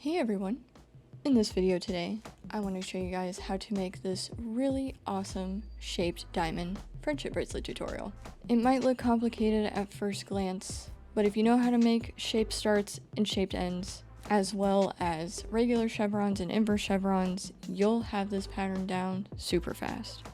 Hey everyone! In this video today, I want to show you guys how to make this really awesome shaped diamond friendship bracelet tutorial. It might look complicated at first glance, but if you know how to make shaped starts and shaped ends, as well as regular chevrons and inverse chevrons, you'll have this pattern down super fast.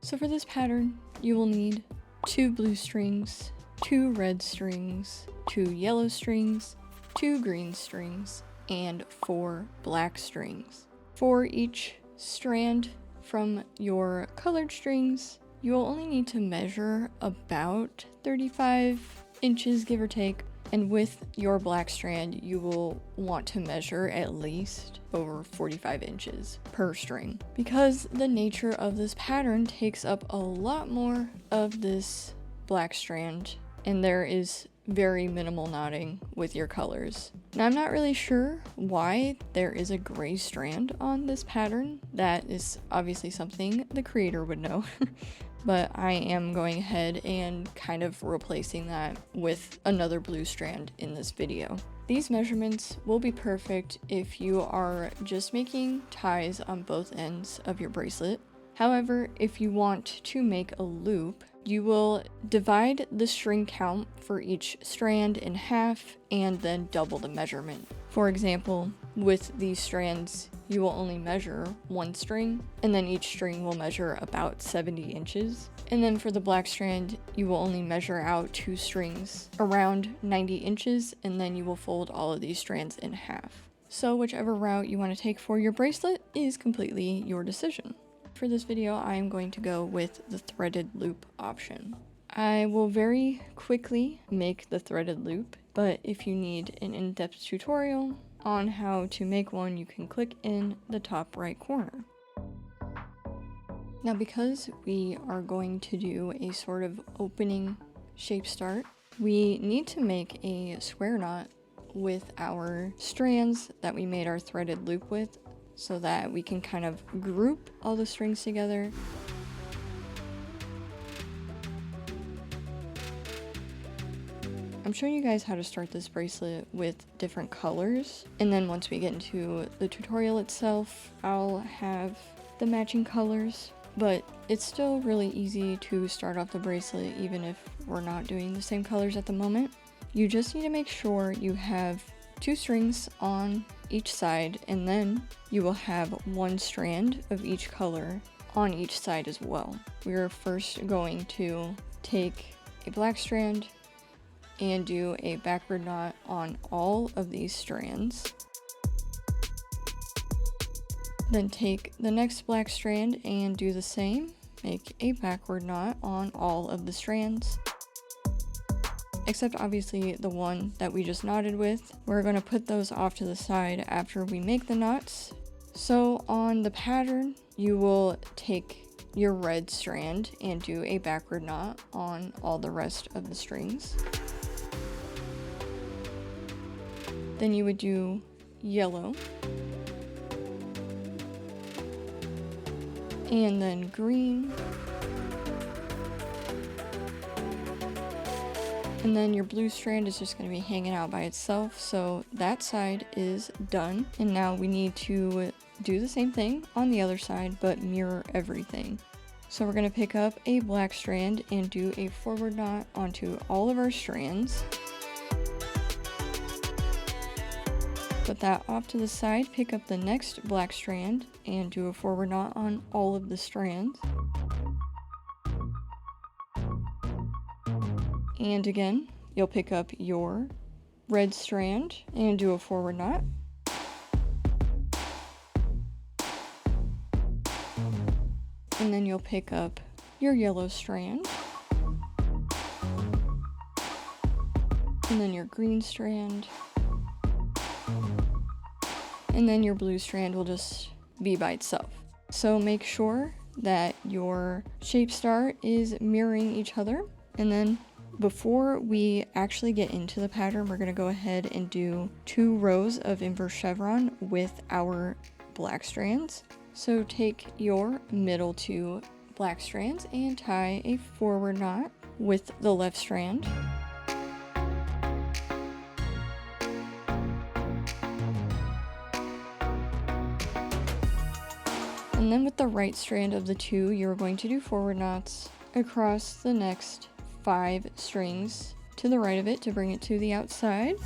So for this pattern, you will need 2 blue strings, 2 red strings, 2 yellow strings, 2 green strings, and 4 black strings. For each strand from your colored strings, you will only need to measure about 35 inches, give or take, and with your black strand, you will want to measure at least over 45 inches per string, because the nature of this pattern takes up a lot more of this black strand, and there is very minimal knotting with your colors. Now, I'm not really sure why there is a gray strand on this pattern. That is obviously something the creator would know, but I am going ahead and kind of replacing that with another blue strand in this video. These measurements will be perfect if you are just making ties on both ends of your bracelet. However, if you want to make a loop, you will divide the string count for each strand in half and then double the measurement. For example, with these strands, you will only measure 1 string, and then each string will measure about 70 inches. And then for the black strand, you will only measure out 2 strings around 90 inches, and then you will fold all of these strands in half. So whichever route you want to take for your bracelet is completely your decision. For this video, I am going to go with the threaded loop option. I will very quickly make the threaded loop, but if you need an in-depth tutorial on how to make one, you can click in the top right corner. Now, because we are going to do a sort of opening shape start, we need to make a square knot with our strands that we made our threaded loop with, so that we can kind of group all the strings together. I'm showing you guys how to start this bracelet with different colors, and then once we get into the tutorial itself, I'll have the matching colors, but it's still really easy to start off the bracelet even if we're not doing the same colors at the moment. You just need to make sure you have 2 strings on each side, and then you will have 1 strand of each color on each side as well. We are first going to take a black strand and do a backward knot on all of these strands. Then take the next black strand and do the same. Make a backward knot on all of the strands, except obviously the one that we just knotted with. We're going to put those off to the side after we make the knots. So on the pattern, you will take your red strand and do a backward knot on all the rest of the strings. Then you would do yellow, and then green, and then your blue strand is just going to be hanging out by itself, so that side is done. And now we need to do the same thing on the other side, but mirror everything. So we're going to pick up a black strand and do a forward knot onto all of our strands. Put that off to the side, pick up the next black strand and do a forward knot on all of the strands. And again, you'll pick up your red strand and do a forward knot. And then you'll pick up your yellow strand. And then your green strand. And then your blue strand will just be by itself. So make sure that your shape start is mirroring each other. And then before we actually get into the pattern, we're going to go ahead and do 2 rows of inverse chevron with our black strands. So take your middle 2 black strands and tie a forward knot with the left strand. And then with the right strand of the 2, you're going to do forward knots across the next 5 strings to the right of it to bring it to the outside.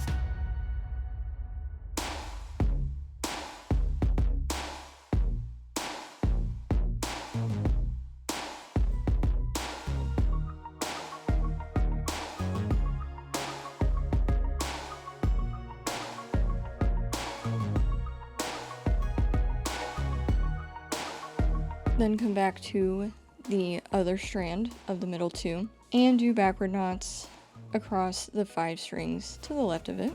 Then come back to the other strand of the middle 2 and do backward knots across the 5 strings to the left of it.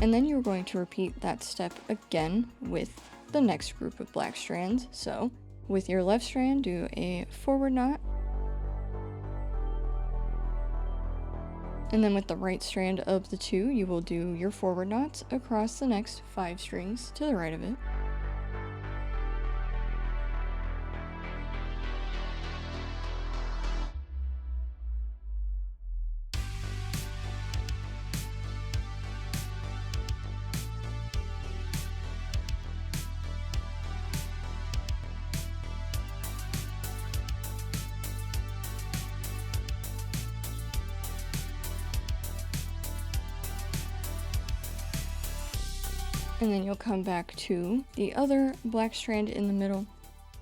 And then you're going to repeat that step again with the next group of black strands. So with your left strand, do a forward knot. And then with the right strand of the 2, you will do your forward knots across the next 5 strings to the right of it. And then you'll come back to the other black strand in the middle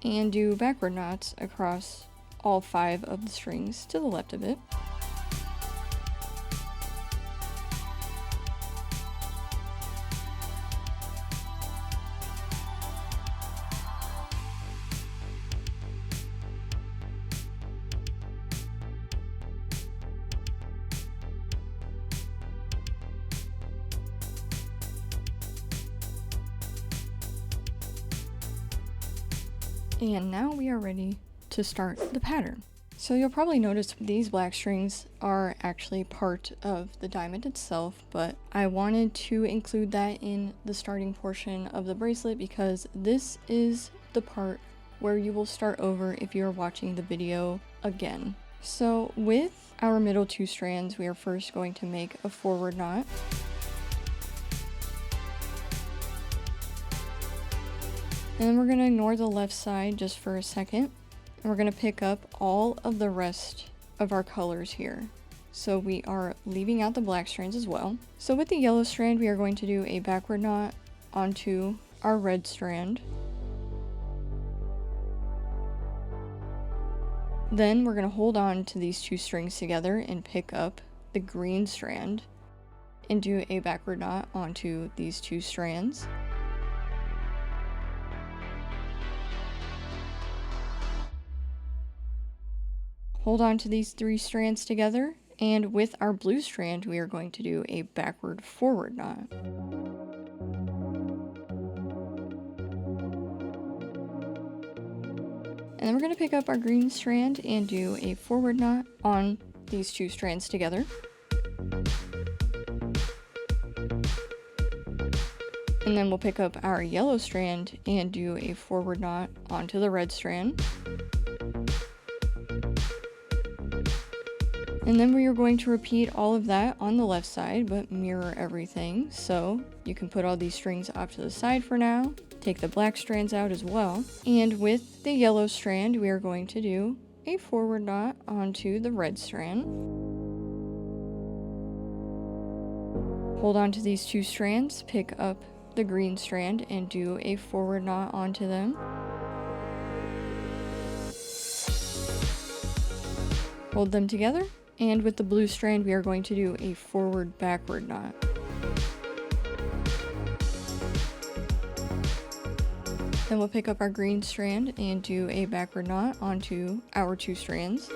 and do backward knots across all 5 of the strings to the left of it. And now we are ready to start the pattern. So you'll probably notice these black strings are actually part of the diamond itself, but I wanted to include that in the starting portion of the bracelet because this is the part where you will start over if you're watching the video again. So with our middle 2 strands, we are first going to make a forward knot. And then we're going to ignore the left side just for a second. And we're going to pick up all of the rest of our colors here. So we are leaving out the black strands as well. So with the yellow strand, we are going to do a backward knot onto our red strand. Then we're going to hold on to these 2 strings together and pick up the green strand and do a backward knot onto these 2 strands. Hold on to these 3 strands together, and with our blue strand, we are going to do a backward forward knot. And then we're going to pick up our green strand and do a forward knot on these 2 strands together. And then we'll pick up our yellow strand and do a forward knot onto the red strand. And then we are going to repeat all of that on the left side, but mirror everything. So you can put all these strings off to the side for now. Take the black strands out as well. And with the yellow strand, we are going to do a forward knot onto the red strand. Hold on to these 2 strands, pick up the green strand, and do a forward knot onto them. Hold them together. And with the blue strand, we are going to do a forward backward knot. Then we'll pick up our green strand and do a backward knot onto our 2 strands.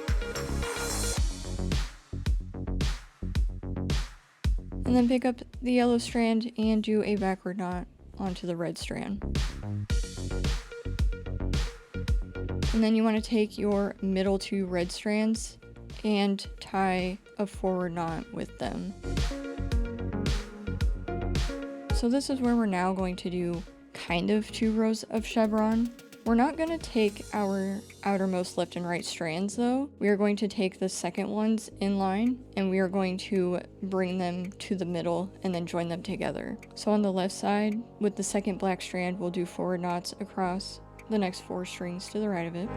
And then pick up the yellow strand and do a backward knot onto the red strand. And then you want to take your middle 2 red strands and tie a forward knot with them. So this is where we're now going to do kind of 2 rows of chevron. We're not going to take our outermost left and right strands though. We are going to take the second ones in line and we are going to bring them to the middle and then join them together. So on the left side, with the second black strand, we'll do forward knots across the next 4 strings to the right of it.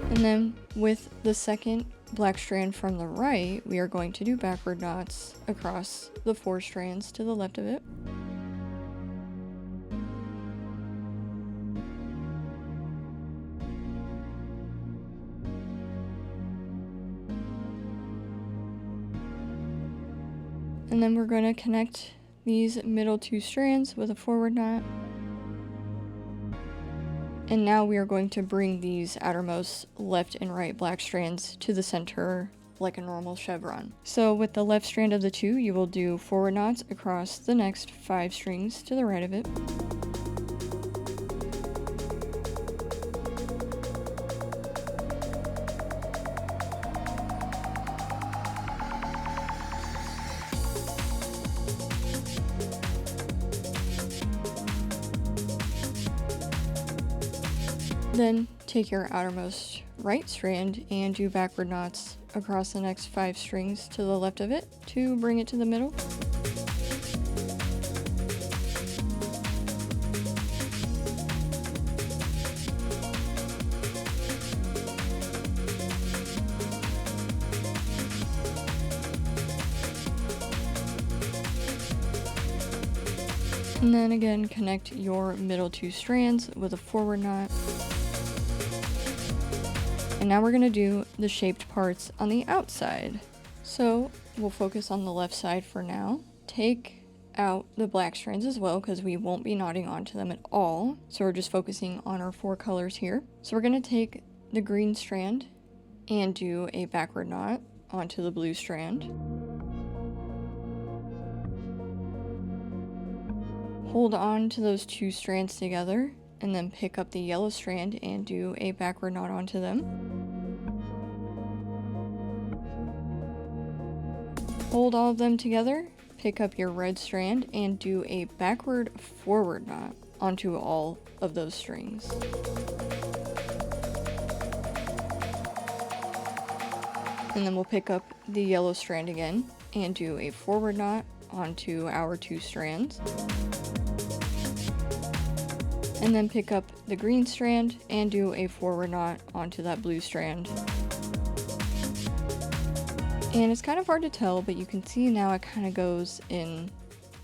And then with the second black strand from the right, we are going to do backward knots across the 4 strands to the left of it. And then we're going to connect these middle 2 strands with a forward knot. And now we are going to bring these outermost left and right black strands to the center like a normal chevron. So with the left strand of the 2, you will do forward knots across the next 5 strings to the right of it. Then take your outermost right strand and do backward knots across the next 5 strings to the left of it to bring it to the middle. And then again, connect your middle 2 strands with a forward knot. And now we're going to do the shaped parts on the outside. So we'll focus on the left side for now. Take out the black strands as well because we won't be knotting onto them at all. So we're just focusing on our 4 colors here. So we're going to take the green strand and do a backward knot onto the blue strand. Hold on to those 2 strands together and then pick up the yellow strand and do a backward knot onto them. Hold all of them together, pick up your red strand and do a backward forward knot onto all of those strings. And then we'll pick up the yellow strand again and do a forward knot onto our 2 strands. And then pick up the green strand and do a forward knot onto that blue strand. And it's kind of hard to tell, but you can see now it kind of goes in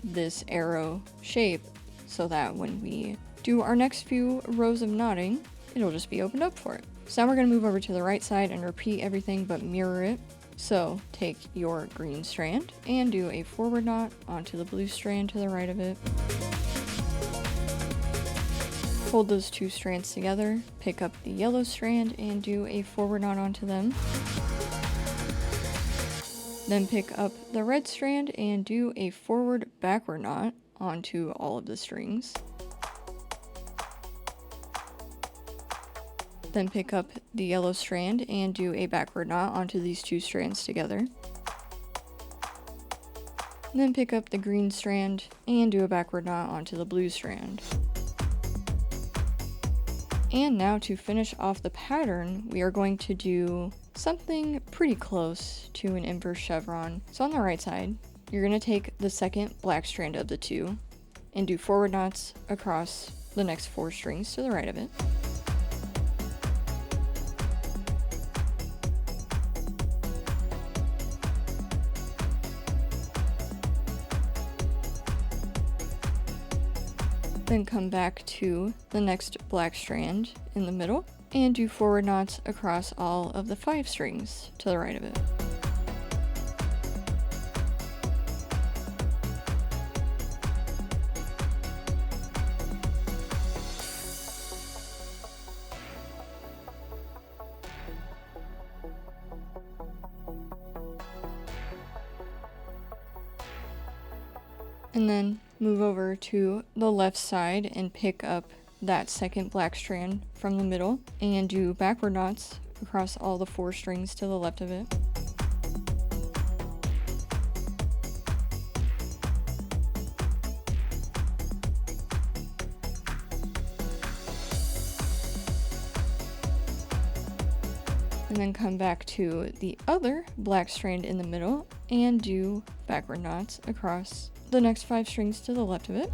this arrow shape so that when we do our next few rows of knotting, it'll just be opened up for it. So now we're going to move over to the right side and repeat everything but mirror it. So take your green strand and do a forward knot onto the blue strand to the right of it. Hold those 2 strands together, pick up the yellow strand and do a forward knot onto them. Then pick up the red strand and do a forward backward knot onto all of the strings. Then pick up the yellow strand and do a backward knot onto these 2 strands together. Then pick up the green strand and do a backward knot onto the blue strand. And now to finish off the pattern, we are going to do something pretty close to an inverse chevron. So on the right side, you're going to take the second black strand of the 2 and do forward knots across the next 4 strings to the right of it. Then come back to the next black strand in the middle and do forward knots across all of the 5 strings to the right of it. And then move over to the left side and pick up that second black strand from the middle and do backward knots across all the 4 strings to the left of it. And then come back to the other black strand in the middle and do backward knots across the next 5 strings to the left of it.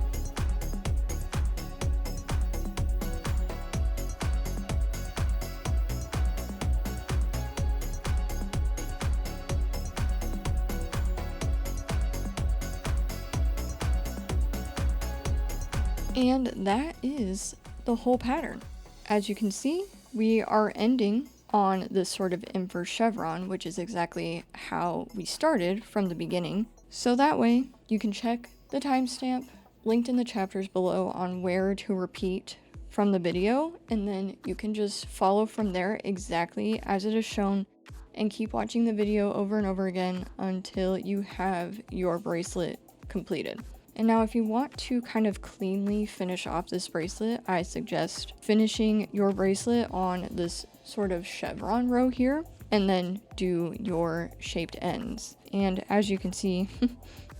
And that is the whole pattern. As you can see, we are ending on this sort of inverse chevron, which is exactly how we started from the beginning. So that way you can check the timestamp linked in the chapters below on where to repeat from the video, and then you can just follow from there exactly as it is shown and keep watching the video over and over again until you have your bracelet completed. And now if you want to kind of cleanly finish off this bracelet, I suggest finishing your bracelet on this sort of chevron row here and then do your shaped ends. And as you can see,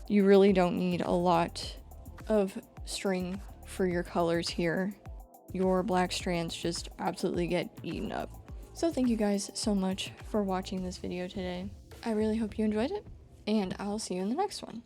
you really don't need a lot of string for your colors here. Your black strands just absolutely get eaten up. So thank you guys so much for watching this video today. I really hope you enjoyed it, and I'll see you in the next one.